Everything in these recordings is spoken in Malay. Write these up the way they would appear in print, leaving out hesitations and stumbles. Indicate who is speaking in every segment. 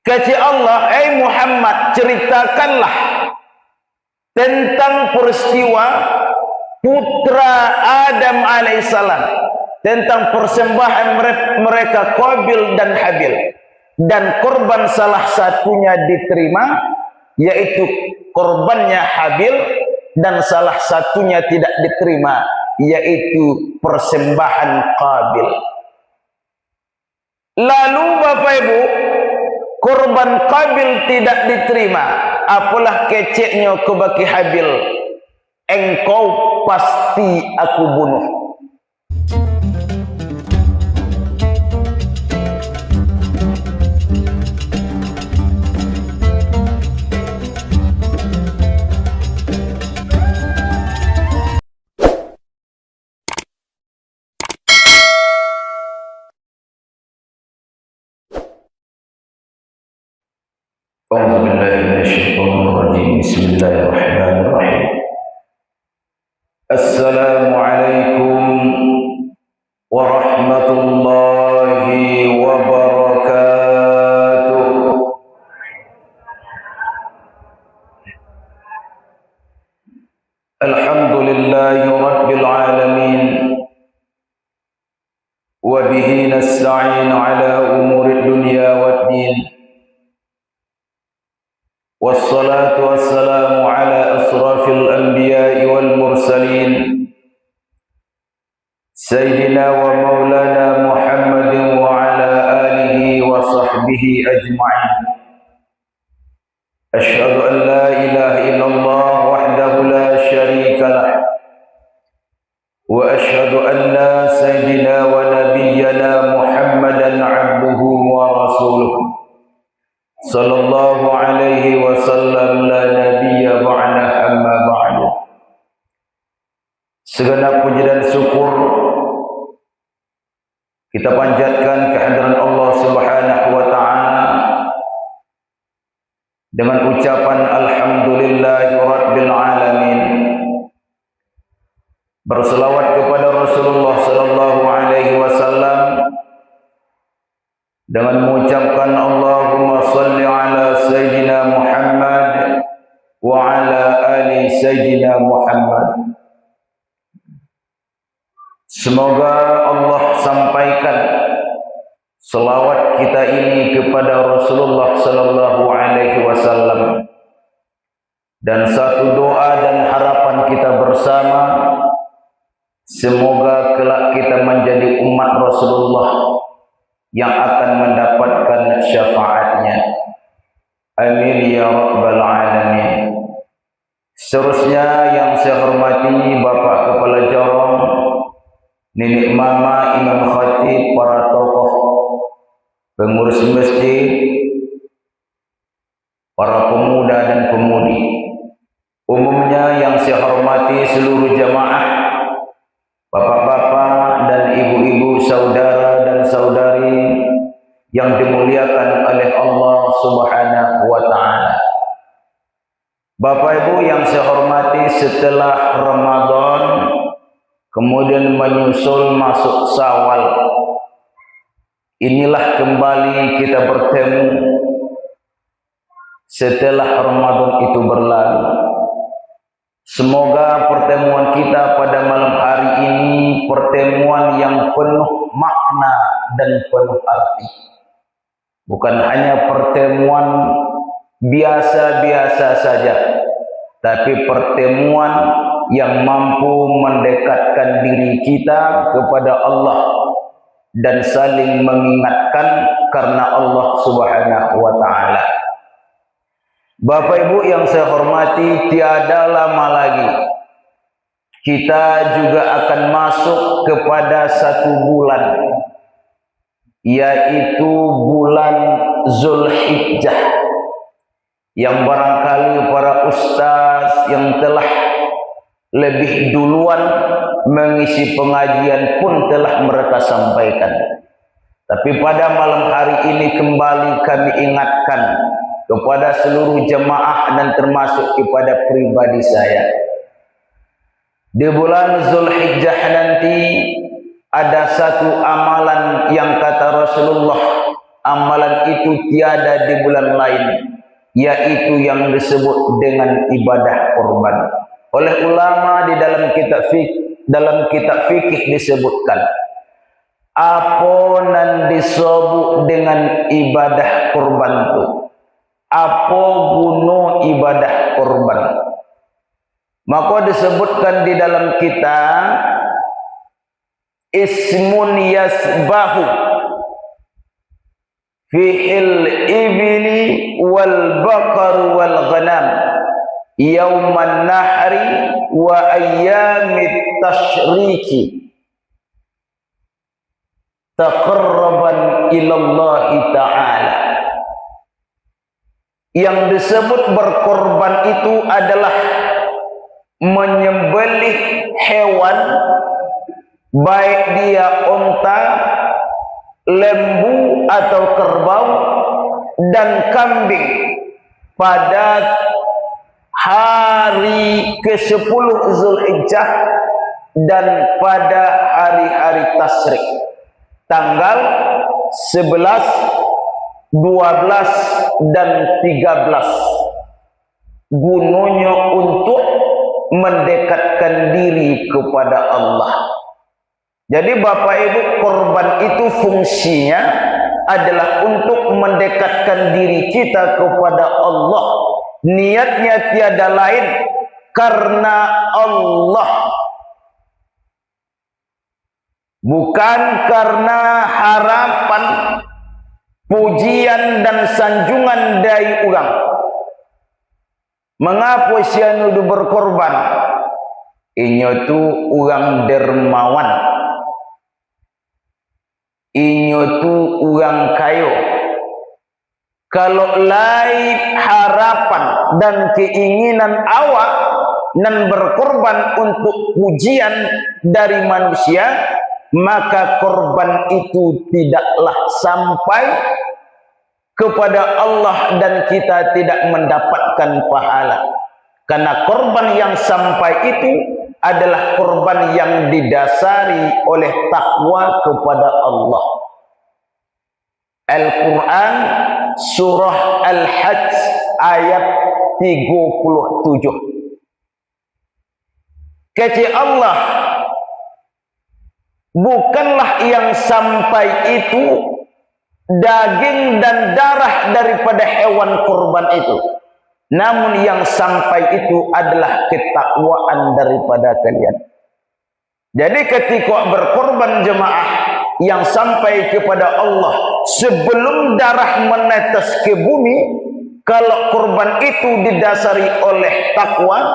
Speaker 1: Kata Allah, Muhammad, ceritakanlah tentang peristiwa putra Adam alaihissalam, tentang persembahan mereka Qabil dan Habil, dan korban salah satunya diterima, yaitu korbannya Habil, dan salah satunya tidak diterima, yaitu persembahan Qabil. Lalu Bapak Ibu, korban Qabil tidak diterima, apalah keceknya ke baki Habil, engkau pasti aku bunuh. Bismillahirrahmanirrahim. Assalamualaikum warahmatullahi wabarakatuh. Alhamdulillahi rabbil alamin, wa bihi nasta'in ala umuri dunya waddin. Wassalatu wassalamu ala asrafil anbiya'i wal mursalin, Sayyidina wa maulana Muhammadin wa ala alihi wa sahbihi ajma'in. Ashhadu an la ilaha illallah wahdahu la syarika lah, wa ashhadu anna sayyidina wa nabiyyana Muhammadan abduhu wa rasuluh, sallallahu alaihi wasallam, la nabiyya ba'da amma ba'du. Segenap puji dan syukur kita panjatkan kehadiran Allah Subhanahu wa taala dengan ucapan alhamdulillahi rabbil alamin. Berselawat kepada Rasulullah sallallahu alaihi wasallam dengan mengucapkan Allahumma salli ala Sayyidina Muhammad wa ala ali Sayyidina Muhammad. Semoga Allah sampaikan selawat kita ini kepada Rasulullah sallallahu alaihi wasallam, dan satu doa dan harapan kita bersama, semoga kelak kita menjadi umat Rasulullah yang akan mendapatkan syafaatnya. Amin ya rabbal alamin. Seterusnya yang saya hormati Bapak Kepala Jorong, Nenek Mama, Imam Khatib, para tokoh, pengurus masjid, para pemuda dan pemudi, umumnya yang saya hormati seluruh jamaah, bapak-bapak dan ibu-ibu, saudara dan saudari yang dimuliakan oleh Allah Subhanahu wa taala. Bapak Ibu yang saya hormati, setelah Ramadan kemudian menyusul masuk Syawal, inilah kembali kita bertemu setelah Ramadan itu berlalu. Semoga pertemuan kita pada malam hari ini pertemuan yang penuh makna dan penuh arti. Bukan hanya pertemuan biasa-biasa saja, tapi pertemuan yang mampu mendekatkan diri kita kepada Allah dan saling mengingatkan karena Allah Subhanahu wa taala. Bapak Ibu yang saya hormati, tiada lama lagi kita juga akan masuk kepada satu bulan, yaitu bulan Zulhijjah, yang barangkali para ustaz yang telah lebih duluan mengisi pengajian pun telah mereka sampaikan. Tapi pada malam hari ini kembali kami ingatkan kepada seluruh jemaah dan termasuk kepada pribadi saya. Di bulan Zulhijjah nanti ada satu amalan yang kata Rasulullah amalan itu tiada di bulan lain, yaitu yang disebut dengan ibadah kurban. Oleh ulama di dalam kitab fikih disebutkan, apa nan disebut dengan ibadah kurban itu? Apa guna ibadah kurban? Maka disebutkan di dalam kitab, ismun yasbahu fihil ibli wal bakar wal ghanam yauman nahri wa ayyamit tashriki taqarraban ilallahi ta'ala. Yang disebut berkorban itu adalah menyembelih hewan, baik dia unta, lembu atau kerbau dan kambing pada hari ke-10 Zulhijjah dan pada hari-hari tasyrik, tanggal 11, 12 dan 13, gunanya untuk mendekatkan diri kepada Allah. Jadi Bapak Ibu, korban itu fungsinya adalah untuk mendekatkan diri kita kepada Allah. Niatnya tiada lain karena Allah, bukan karena harapan, pujian dan sanjungan dari orang. Mengapa sia nudu berkorban? Inyo tu orang dermawan, inyo tu orang kayo. Kalau lain harapan dan keinginan awak nan berkorban untuk pujian dari manusia, maka korban itu tidaklah sampai kepada Allah dan kita tidak mendapatkan pahala. Karena korban yang sampai itu adalah korban yang didasari oleh takwa kepada Allah. Al-Quran surah Al-Hajj ayat 37. Kata Allah, bukanlah yang sampai itu daging dan darah daripada hewan kurban itu, namun yang sampai itu adalah ketakwaan daripada kalian. Jadi ketika berkorban jemaah, yang sampai kepada Allah sebelum darah menetes ke bumi, kalau kurban itu didasari oleh takwa,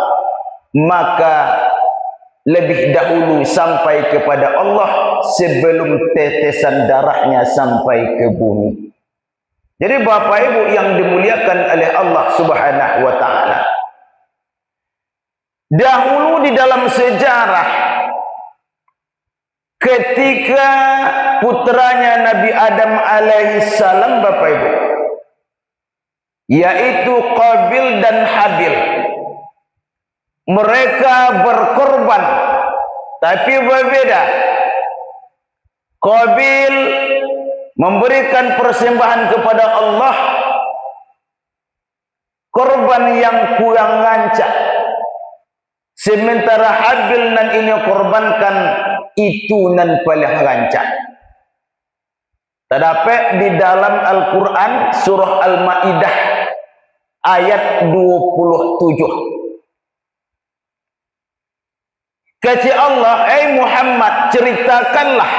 Speaker 1: maka lebih dahulu sampai kepada Allah sebelum tetesan darahnya sampai ke bumi. Jadi Bapak Ibu yang dimuliakan oleh Allah Subhanahu wa taala, dahulu di dalam sejarah ketika putranya Nabi Adam alaihissalam, Bapak Ibu, yaitu Qabil dan Habil, mereka berkorban tapi berbeda. Qabil memberikan persembahan kepada Allah korban yang kurang rancak, sementara Habil nan ini korbankan itu nan paling rancak. Terdapat di dalam Al-Quran surah Al-Ma'idah ayat 27. Kata Allah, Muhammad, ceritakanlah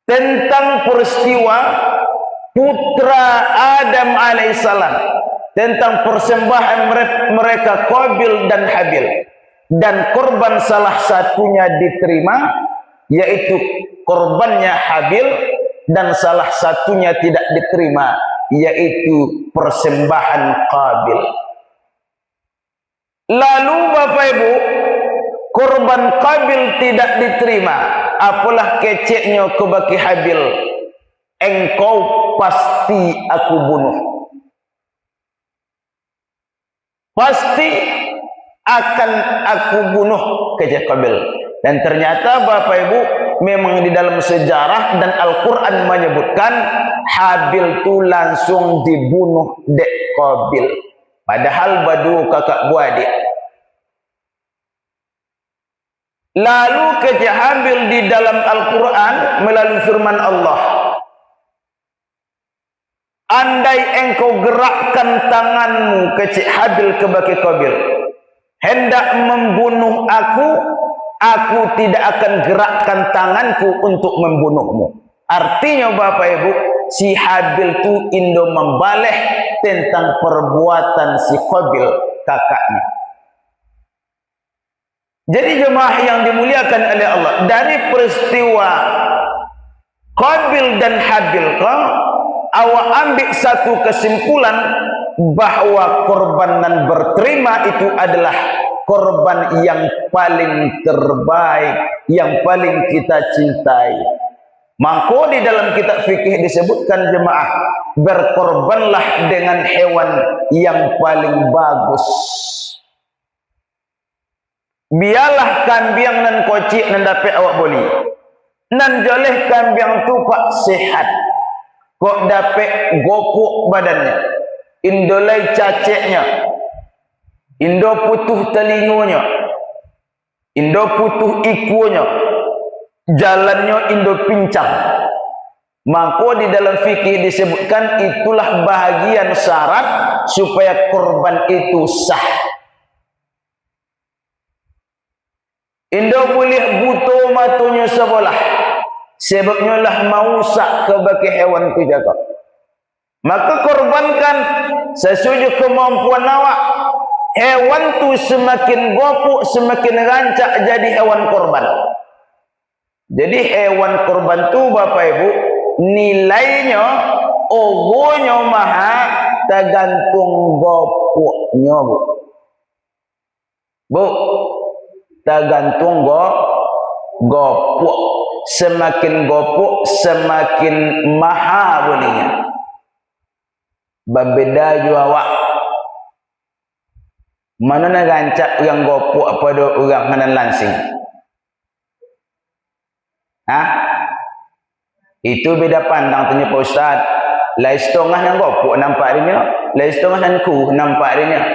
Speaker 1: tentang peristiwa putra Adam alaihissalam, tentang persembahan mereka Qabil dan Habil, dan korban salah satunya diterima, yaitu korbannya Habil, dan salah satunya tidak diterima, yaitu persembahan Qabil. Lalu Bapak Ibu, korban Qabil tidak diterima, apalah keceknya ke bagi Habil, engkau pasti aku bunuh, pasti akan aku bunuh, kecek Qabil. Dan ternyata Bapak Ibu, memang di dalam sejarah dan Al-Quran menyebutkan Habil tu langsung dibunuh dek Qabil, padahal badu kakak beradik. Lalu kecik Habil di dalam Al-Quran melalui firman Allah, andai engkau gerakkan tanganmu kecik Habil ke baki Qabil hendak membunuh aku tidak akan gerakkan tanganku untuk membunuhmu. Artinya Bapak Ibu, si Habil tu indo membaleh tentang perbuatan si Qabil kakaknya. Jadi jemaah yang dimuliakan oleh Allah, dari peristiwa Qabil dan Habil awak ambil satu kesimpulan bahwa korban dan berterima itu adalah korban yang paling terbaik, yang paling kita cintai. Maka di dalam kitab fikih disebutkan jemaah, berkorbanlah dengan hewan yang paling bagus. Biarlah kambing dan kocik nan dapat awak beli. Nan joleh kambing tu pak sehat. Kok dapat gopuk badannya. Indolai caceknya. Indo putuh telingonya. Indo putuh ikunya. Jalannya indo pincang. Maka di dalam fikih disebutkan itulah bahagian syarat supaya korban itu sah. Indo boleh buto matunya sebelah. Sebabnya lah mausak ke bagi hewan tu jaga. Maka korbankan sesuju kemampuan awak. Hewan tu semakin gopuk, semakin rancak jadi hewan korban. Jadi hewan korban tu Bapak Ibu, nilainya, ogonya maha tergantung gopuknya Bu. Bu, tergantung gopuk. Semakin gopuk, semakin maha bunyinya. Berbeda juga awak. Mana nak rancak yang gopuk pada orang mana langsing? Itu beda pandang tanya Pak Ustaz. Lai setengah yang gopuk nampak dia, lai setengah yang ku nampak dia.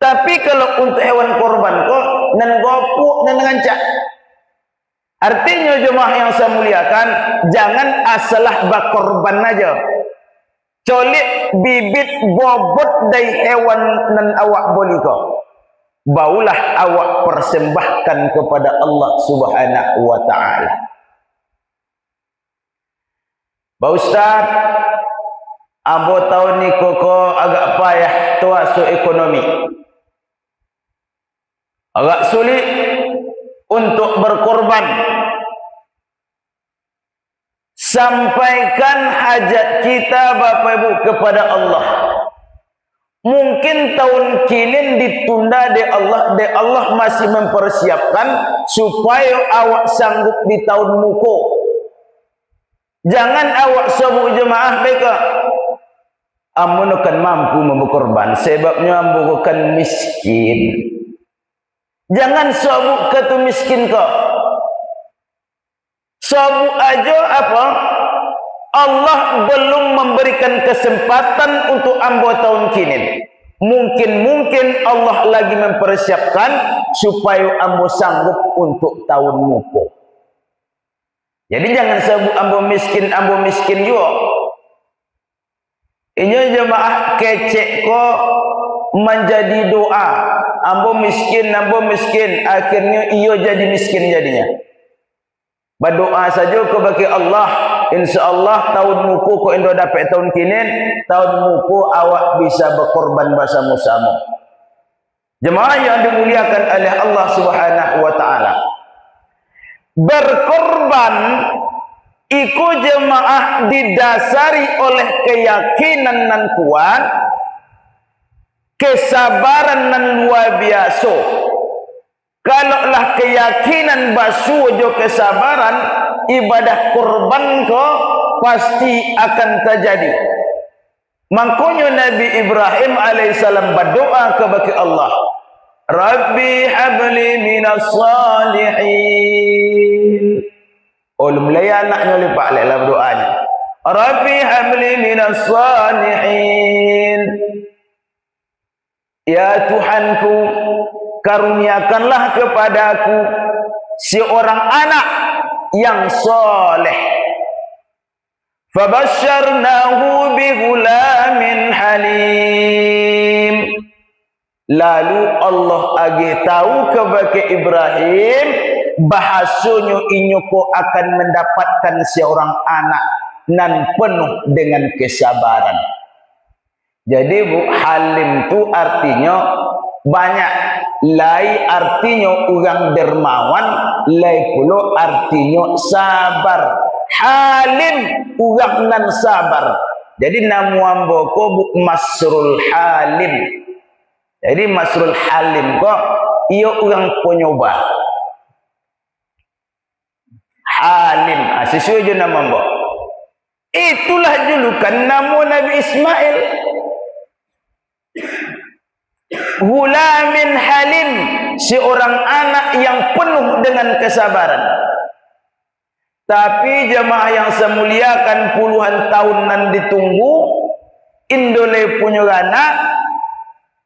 Speaker 1: Tapi kalau untuk hewan korban kok nan gopuk nan rancak. Artinya jemaah yang saya muliakan, jangan asalah berkorban aja. Colik bibit bobot dari hewan nan awak boleh kok. Baulah awak persembahkan kepada Allah Subhanahu wa taala. Pak Ustaz, abo tahun ni kok agak payah tuasu ekonomi. Agak sulit untuk berkorban. Sampaikan hajat kita Bapak Ibu kepada Allah. Mungkin tahun kilin ditunda de Allah masih mempersiapkan supaya awak sanggup di tahun muko. Jangan awak sebut jemaah mereka. Amun akan mampu memberkorban sebabnya ambo akan miskin. Jangan sebut kata miskin kau. Sebut aja apa? Allah belum memberikan kesempatan untuk ambo tahun kini. Mungkin Allah lagi mempersiapkan supaya ambo sanggup untuk tahun muko. Jadi jangan sebut ambo miskin juga. Ini jemaah kecek kok menjadi doa. Ambo miskin, akhirnya iyo jadi miskin jadinya. Berdoa saja kepada Allah, insya-Allah tahun muku ko Indo dapat tahun kini, tahun muku awak bisa berkorban bersama-sama. Jemaah yang dimuliakan oleh Allah Subhanahu wa taala. Berkorban iku jemaah didasari oleh keyakinan nan kuat, kesabaran nan luar biasa. Kalaulah keyakinan basu jo kesabaran, ibadah korban ko pasti akan terjadi. Makanya Nabi Ibrahim alaihissalam berdoa kepada Allah, Rabbi habli minas salihin. mulai anaknya lipat lah berdoanya. Rabbi habli minas salihin. Ya Tuhanku, karuniakanlah kepadaku seorang anak yang soleh. Fabasyarnahu bigulamin halim. Lalu Allah agi tahu kepada Ibrahim bahasanya inyoko akan mendapatkan seorang anak nan penuh dengan kesabaran. Jadi Bu, halim tu artinya banyak. Lai artinya orang dermawan, lai pula artinya sabar. Halim orang nan sabar. Jadi namu amboko Bu Masrul Halim. Jadi Masrul Halim kok ia orang penyoba. Halim, sesuai je nama mbok. Itulah julukan nama Nabi Ismail. Gulamin halim, seorang anak yang penuh dengan kesabaran. Tapi jemaah yang saya muliakan, puluhan tahun nan ditunggu, indole punya anak.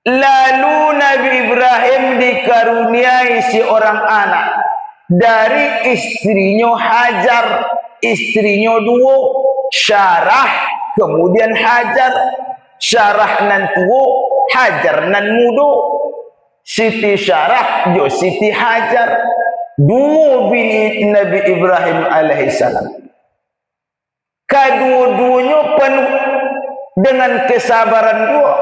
Speaker 1: Lalu Nabi Ibrahim dikaruniai seorang anak dari istrinya Hajar, istrinya dua, Syarah, kemudian Hajar. Syarah nan tua, Hajar nan muda. Siti Syarah jo Siti Hajar, dua bini Nabi Ibrahim alaihissalam. Kedua-duanya penuh dengan kesabaran dua.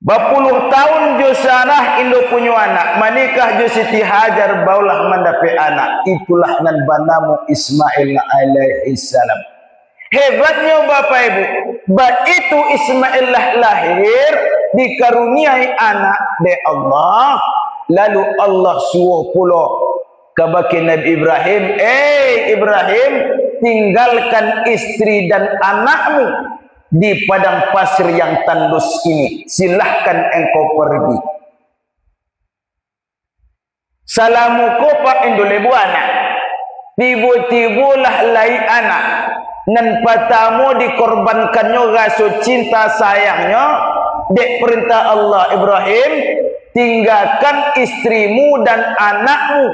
Speaker 1: Berpuluh tahun jo Syarah indo punya anak, menikah jo Siti Hajar baulah mendapat anak. Itulah nan banamu Ismail alaihissalam. Hebatnya Bapak Ibu, itu Ismail lahir dikaruniai anak dari Allah. Lalu Allah suruh pula kepada Nabi Ibrahim, Ibrahim, tinggalkan istri dan anakmu di padang pasir yang tandus ini. Silahkan engkau pergi. Salamuku Pak Indolebu anak. Tiba-tibalah lai anak. Nan patamu dikorbankannya rasa cinta sayangnya dek perintah Allah Ibrahim, tinggalkan istrimu dan anakmu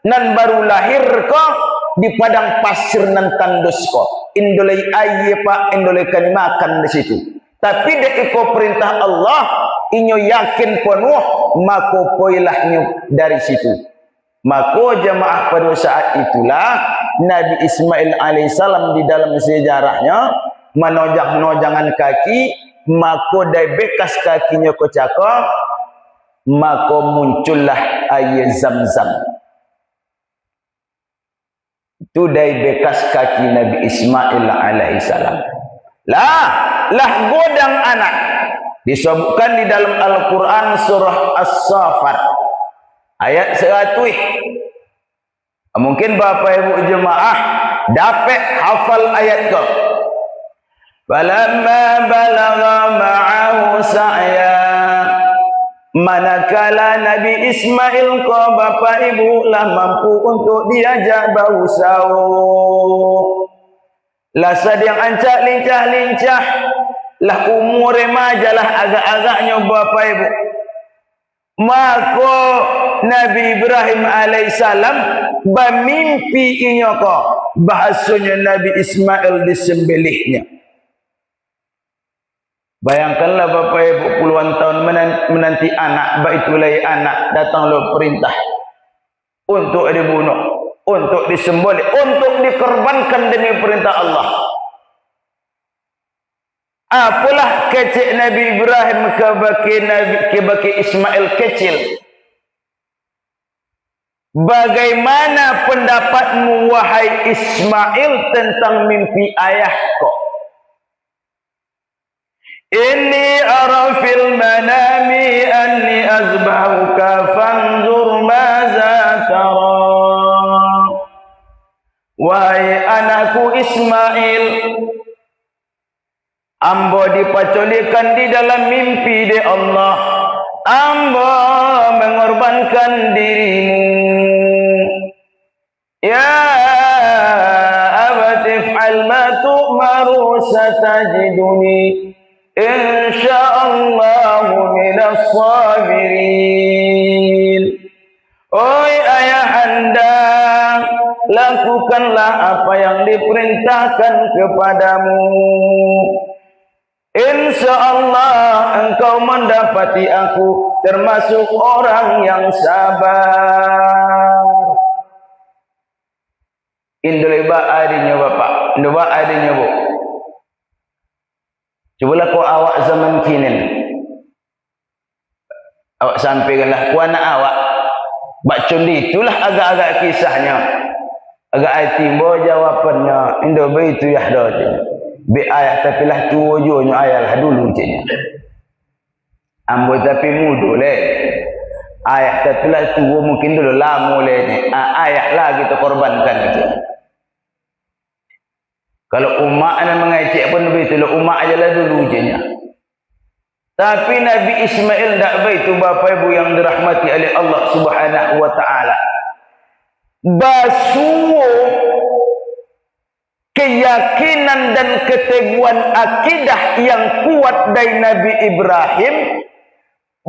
Speaker 1: nan baru lahir kau di padang pasir nan tandus kau. Indolai aye Pak, indolai kan makan di situ. Tapi dek iko perintah Allah, inyo yakin penuh maka poilahnya dari situ. Maka jemaah pada saat itulah Nabi Ismail alaihissalam di dalam sejarahnya menojang-nojangan kaki, maka dari bekas kakinya kocaka, maka muncullah air Zam-Zam. Itu dari bekas kaki Nabi Ismail alaihissalam. Lah godang anak disebutkan di dalam Al-Quran surah As-Saffat ayat 100. Mungkin Bapak Ibu jemaah dapat hafal ayat ke. Falamma balagha ma'ahu sa'ya. Manakala Nabi Ismail ko Bapak Ibu lah mampu untuk diajak bau sauk. Lah sedang ancak lincah-lincah. Lah umur remaja lah agak-agaknya Bapak Ibu. Maka Nabi Ibrahim alaihissalam bermimpi inyoko bahasanya Nabi Ismail disembelihnya. Bayangkanlah Bapak Ibu puluhan tahun menanti anak, baitulai anak datanglah perintah untuk dibunuh, untuk disembelih, untuk dikorbankan demi perintah Allah. Apalah kecil Nabi Ibrahim kebaki Ismail kecil. Bagaimana pendapatmu wahai Ismail tentang mimpi ayahku? Inni ara fil manami anni azbahuka fanzur maza tara. Wahai anakku Ismail, ambo dipacolikan di dalam mimpi de Allah. Ambo mengorbankan dirimu. Ya satajiduni insyaallahu minas sabirin. Oi ayahanda, lakukanlah apa yang diperintahkan kepadamu. Insyaallah engkau mendapati aku termasuk orang yang sabar. Indoleba adinya bapak, indoba adinya bu. Cubalah kau awak zaman kini, awak sampaikanlah ku anak awak. Bak cundi itulah agak-agak kisahnya. Agak timbo jawabannya. Indo begitu ya dah. Be ayah tapi lah tua juanya ayah lah dulu cenya. Ambo tapi muda le. Ayah tapi lah tua mungkin dulu lama le. Ayah lah kita korbankan itu. Kalau umat nak mengecek pun begitu lah. Umat aja lah dulu cenya. Tapi Nabi Ismail tak begitu bapa ibu yang dirahmati oleh Allah Subhanahu wa taala. Basuh keyakinan dan keteguhan akidah yang kuat dari Nabi Ibrahim,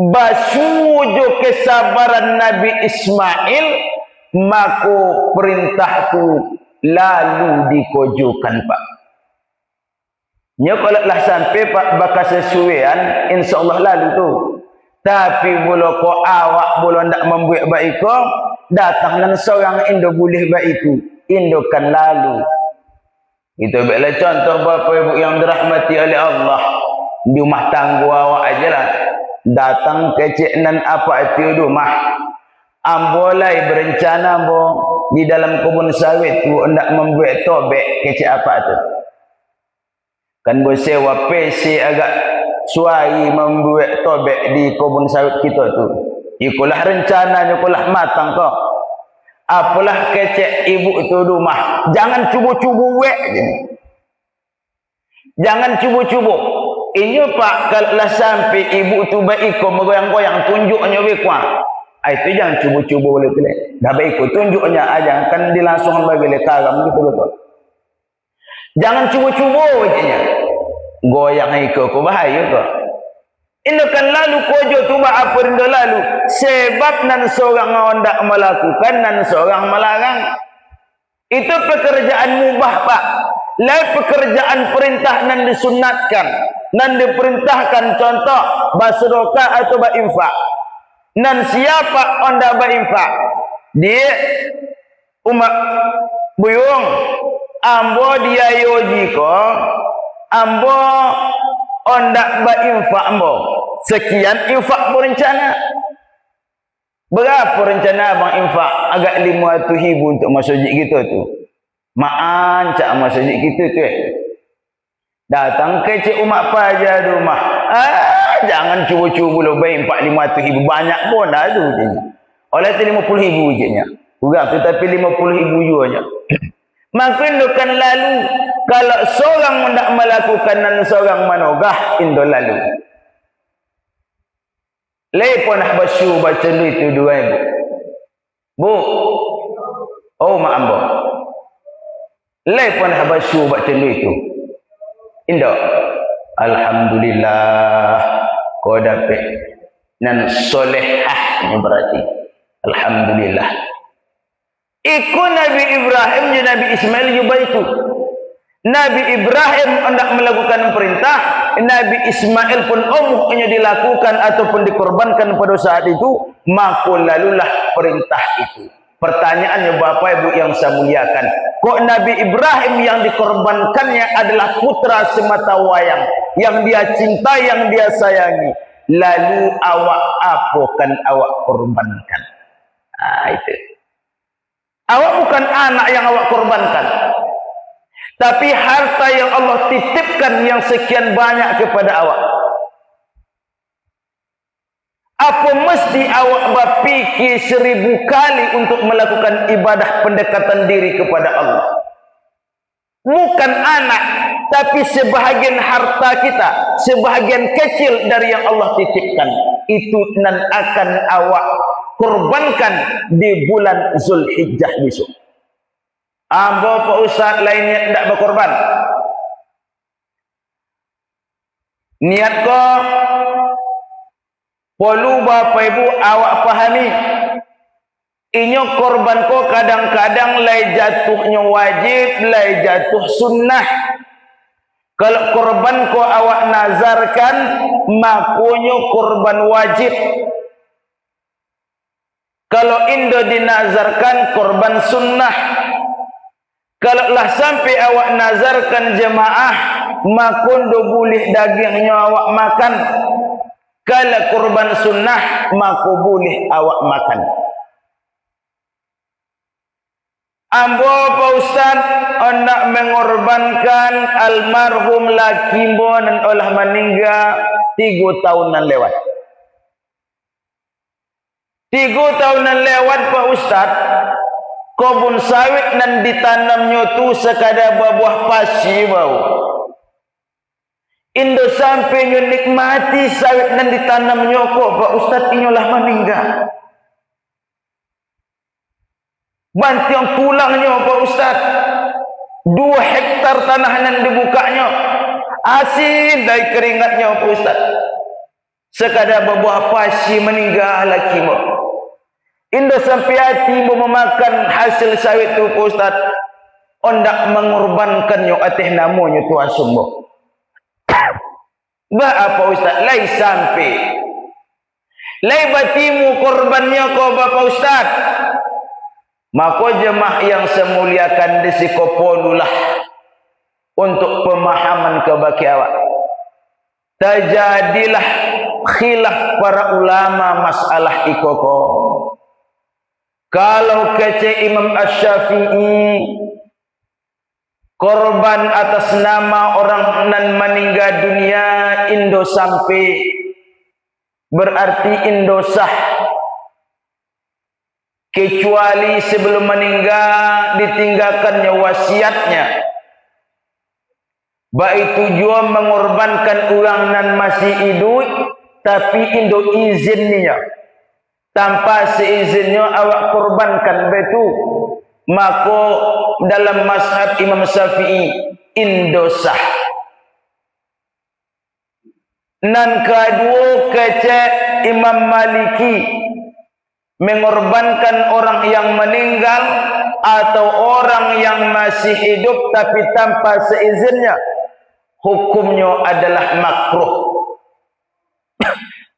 Speaker 1: basuh jo kesabaran Nabi Ismail, maka perintahku lalu dikojokan pak. Nya kalau lah sampai pak bakal sesuaian insyaallah lalu tu. Tapi bila kau awak bila ndak membuat baik kau, datang nan seorang indo boleh baik itu, indo kan lalu. Itu baiklah contoh bapa ibu yang dirahmati oleh Allah. Di rumah tangga awak ajalah. Datang kecik nan apa itu rumah. Ambolai berencana ambo di dalam kebun sawit tu hendak membuat tobek kecik apa tu. Kan bersewa PC agak suai membuat tobek di kebun sawit kita tu. Ikulah rencananya, ikulah matang kau. Apalah kecek ibu tu rumah. Jangan cubu-cubu wek je. Jangan cubu-cubu. Ini pak kalau sampai ibu tu baik kau megoyang-goyang tunjuknya wekwa. Itu jangan cubu-cubu boleh pilih. Dah baik kau tunjuknya aja kan dilangsung bagi lekaram gitu betul. Jangan cubu-cubu wajahnya. Goyang ikut kau bahaya kau. Ini kan lalu kojo tu apa rindu lalu. Sebab nan seorang hendak melakukan nan seorang melarang. Itu pekerjaan mubah pak. Lain pekerjaan perintah nan disunatkan. Nan diperintahkan contoh bersedekah atau berinfak. Nan siapa hendak berinfak? Dia umat buyung. Ambo dia yoji ko, ambo hendak berinfak ambo. Sekian infak berencana. Berapa rencana abang infak? Agak 500,000 untuk masjid kita tu. Maan cak masjid kita tu. Datang ke cik umat paja rumah. Jangan cuba-cuba lo berinfak 500,000 banyak pun dah tu je. Oleh tu 50,000 je nya. Kurang tu tapi 50,000 juga. Maka kan lalu kalau seorang hendak melakukan dan seorang manogah indo lalu. Lepon nak basu baca itu dua ibu. Bu. Oh mak ambo. Lepon nak basu baca itu. Indo. Alhamdulillah kau dapat nan solehahnya berarti. Alhamdulillah. Ikut Nabi Ibrahim dan Nabi Ismail juga itu. Nabi Ibrahim hendak melakukan perintah, Nabi Ismail pun umuhnya dilakukan ataupun dikorbankan pada saat itu, maka lalulah perintah itu. Pertanyaannya Bapak Ibu yang saya muliakan, kok Nabi Ibrahim yang dikorbankannya adalah putra semata wayang, yang dia cinta, yang dia sayangi, lalu awak apakan awak korbankan? Itu. Awak bukan anak yang awak korbankan, tapi harta yang Allah titipkan yang sekian banyak kepada awak. Apa mesti awak berfikir 1000 kali untuk melakukan ibadah pendekatan diri kepada Allah? Bukan anak, tapi sebahagian harta kita, sebahagian kecil dari yang Allah titipkan, itu nan akan awak korbankan di bulan Zulhijjah besok. Ambo Pak Ustaz lainnya tidak berkorban. Niat ko perlu bapa ibu awak pahami. Inyo korban ko kadang-kadang lai jatuhnya wajib, lai jatuh sunnah. Kalau korban ko awak nazarkan, makonyo korban wajib. Kalau indo dinazarkan korban sunnah. Kalau lah sampai awak nazarkan jemaah, makondo boleh dagingnya awak makan. Kalau korban sunnah, mako boleh awak makan. Ambo Pak Ustaz hendak mengorbankan almarhum lakimbo dan olah meninggal 3 tahunan lewat. 3 tahunan lewat Pak Ustaz, kebun sawit nan ditanamnya tu sekadar buah pasi bau. Indo sampai nikmati sawit nan ditanamnya kok Pak Ustaz inyolah meninggal. Bantiang tulangnya Pak Ustaz, 2 hektar tanah nan dibukanya, asin dari keringatnya Pak Ustaz. Sekadar berbuah pasi meninggal laki mo. Indo sampai hati mau memakan hasil sawit tu Pak Ustaz, ondak mengorbankannya atas namanya tu asumbo. Bah apa Ustaz, lai sampai, lai batimu korbannya kau Bapak Ustaz. Maka jemaah yang semuliakan disikopolulah untuk pemahaman kebaki awak. Terjadilah khilaf para ulama masalah ikoko. Kalau kece Imam Asy-Syafi'i korban atas nama orang nan meninggal dunia indo sampai berarti indo sah. Kecuali sebelum meninggal ditinggalkannya wasiatnya. Baik tujuan mengorbankan orang nan masih hidup, tapi indo izinnya. Tanpa seizinnya awak korbankan betul. Maka dalam mazhab Imam Syafi'i indo sah. Nan kedua kecek Imam Maliki, mengorbankan orang yang meninggal atau orang yang masih hidup tapi tanpa seizinnya, hukumnya adalah makruh.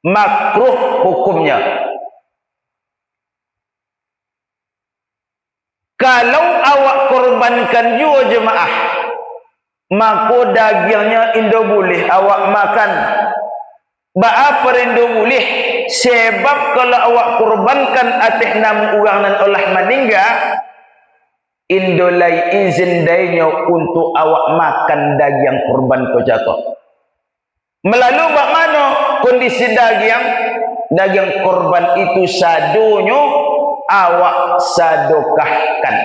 Speaker 1: Makruh hukumnya. Kalau awak korbankan juga jemaah, maka dagingnya indo boleh awak makan. Apa indo boleh? Sebab kalau awak korbankan atas nama orang dan olah meninggal, indo lai izin dainya untuk awak makan daging korban ko jatuh. Melalui bagaimana kondisi daging korban itu sadonyo awak sadokahkan.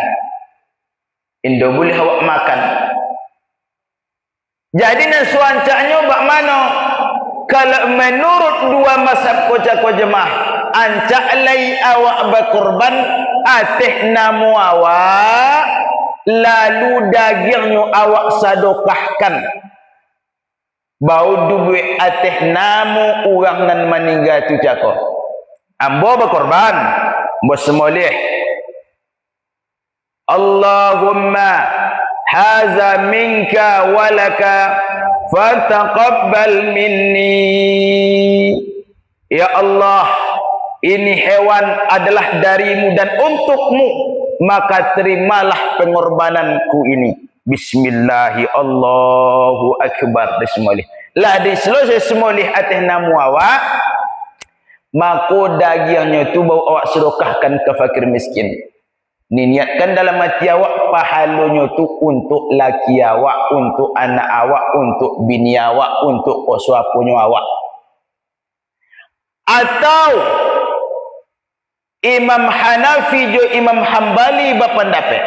Speaker 1: Indo boleh awak makan. Jadi nan suancanya bagaimana? Kalau menurut 2 mazhab kocak jemaah, ancak lai awak berkorban atas nama awak, lalu dagingnya awak sadokahkan. Bau duit atas nama orang nan meninggal tu cakap. Ambo berkorban, ambo semoleh. Allahumma haza minka walaka fataqabbal minni. Ya Allah, ini hewan adalah darimu dan untukmu, maka terimalah pengorbananku ini. Bismillahi Allahu Akbar. Bismillah. Lah diselesai semoleh atas nama awak, maka dagingnya tu bau awak sedekahkan ke fakir miskin. Niatkan dalam hati awak pahalanya tu untuk laki awak, untuk anak awak, untuk bini awak, untuk suapunya awak. Atau Imam Hanafi jo Imam Hambali berpendapat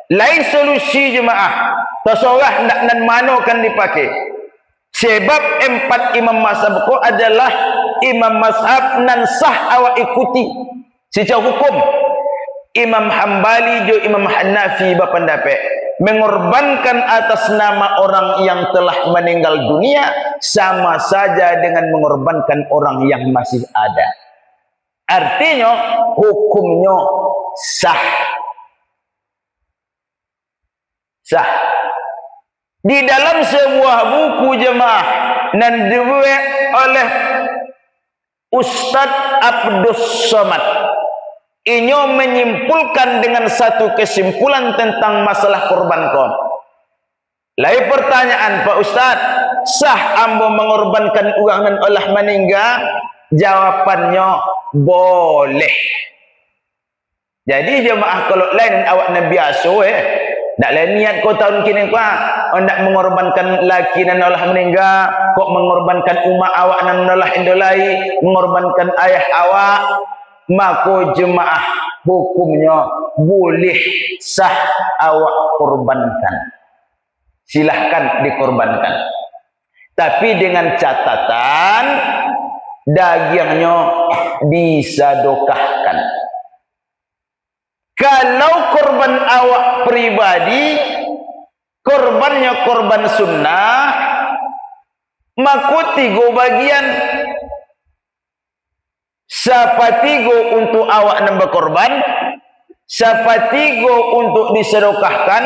Speaker 1: lain solusi jemaah tersorah nak nan mana kan dipakai. Sebab 4 imam mazhab ko adalah imam mazhab nan sah awak ikuti secara hukum. Imam Hambali jo Imam Hanafi berpendapat mengorbankan atas nama orang yang telah meninggal dunia sama saja dengan mengorbankan orang yang masih ada. Artinya hukumnya sah. Sah. Di dalam sebuah buku jemaah yang dibuat oleh Ustadz Abdus Somad, inyo menyimpulkan dengan satu kesimpulan tentang masalah korban kaum. Lain pertanyaan, Pak Ustadz, sah ambo mengorbankan uang dan olah meninggal? Jawabannya boleh. Jadi jemaah kalau lain awak nabi aso tak lain niat kau tahun kini kau hendak mengorbankan laki dan olah meninggal, kok mengorbankan umat awak dan olah indolai, mengorbankan ayah awak, maka jemaah hukumnya boleh sah awak korbankan. Silahkan dikorbankan. Tapi dengan catatan dagingnya disedekahkan. Kalau korban awak pribadi, korbannya korban sunnah, maka 3 bagian. Sepertiga untuk awak nambah korban, sepertiga untuk disedekahkan,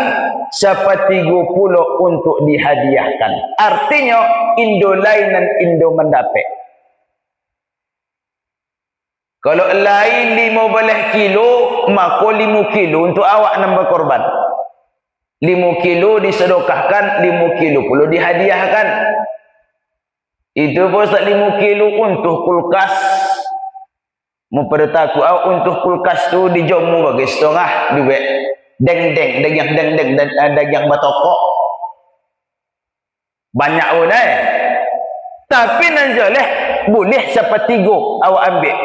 Speaker 1: sepertiga pula untuk dihadiahkan. Artinya indo lain dan indo mendapat. Kalau lain 15 kilo, maka 5 kilo untuk awak nambah korban. 5 kilo disedekahkan, 5 kilo pula dihadiahkan. Itu pun 5 kilo untuk kulkas. Mempertaku untuk kulkas tu dijomu bagi setengah duit. Deng-deng, daging batokok. Banyak pun Tapi nanjoleh boleh sepertiga awak ambil.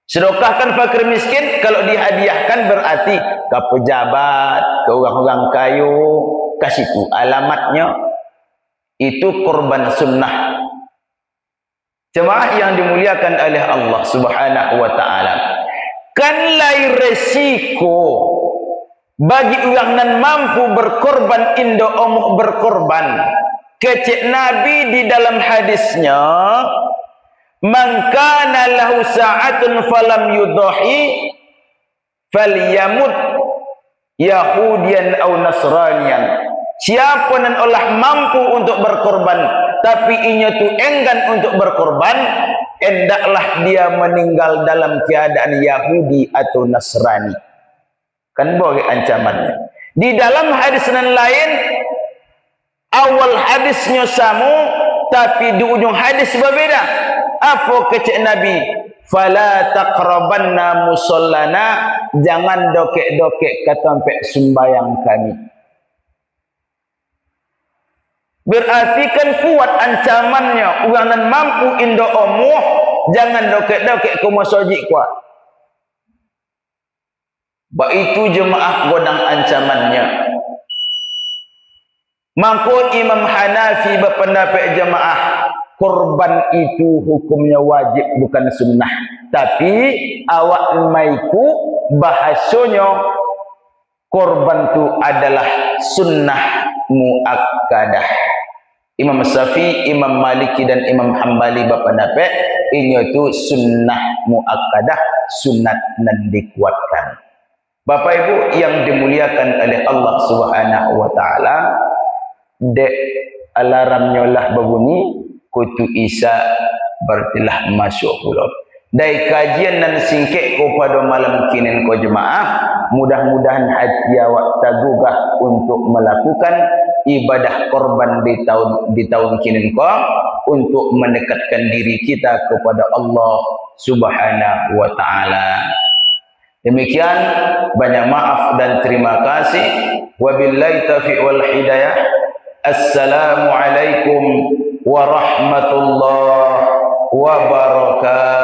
Speaker 1: Sedekahkan fakir miskin, kalau dihadiahkan berarti ke pejabat, ke orang-orang kayu, kasih tu alamatnya. Itu korban sunnah. Jemaah yang dimuliakan oleh Allah Subhanahu wa taala. Kan lain resiko bagi orang yang mampu berkorban indo omuk berkorban. Kecik Nabi di dalam hadisnya, man kana lahu sa'atun falam yudahi falyamut yahudian aw nasranian. Siapa yang olah mampu untuk berkorban tapi inya tu enggan untuk berkorban, hendaklah dia meninggal dalam keadaan Yahudi atau Nasrani. Kan boleh ancamannya. Di dalam hadis yang lain, awal hadisnya sama, tapi di ujung hadis berbeda. Apa kecek Nabi? Fala taqrabanna musallana, jangan dokek-dokek ke tempat sembahyang kami. Berarti kan kuat ancamannya. Orang yang mampu indo omuh, jangan dokek-dokek ke masjid kuat. Baik itu jemaah godang ancamannya. Maka Imam Hanafi berpendapat jemaah, korban itu hukumnya wajib bukan sunnah. Tapi awak maiku bahasanya korban itu adalah sunnah muakkadah. Imam Syafi'i, Imam Maliki dan Imam Hambali berpendapat ini itu sunnah muakkadah, sunat dan dikuatkan. Bapak Ibu yang dimuliakan oleh Allah Subhanahu wa taala, dek alarmnya lah berbunyi, kutu Isa bertelah masuk pulau. Dari kajian dan singkek kepada malam kini ko jemaah, mudah-mudahan hati awak tergugah untuk melakukan ibadah korban di tahun kini ko, untuk mendekatkan diri kita kepada Allah Subhanahu wa taala. Demikian, banyak maaf dan terima kasih. Wabillahi taufiq wal hidayah. Assalamualaikum warahmatullahi wabarakatuh.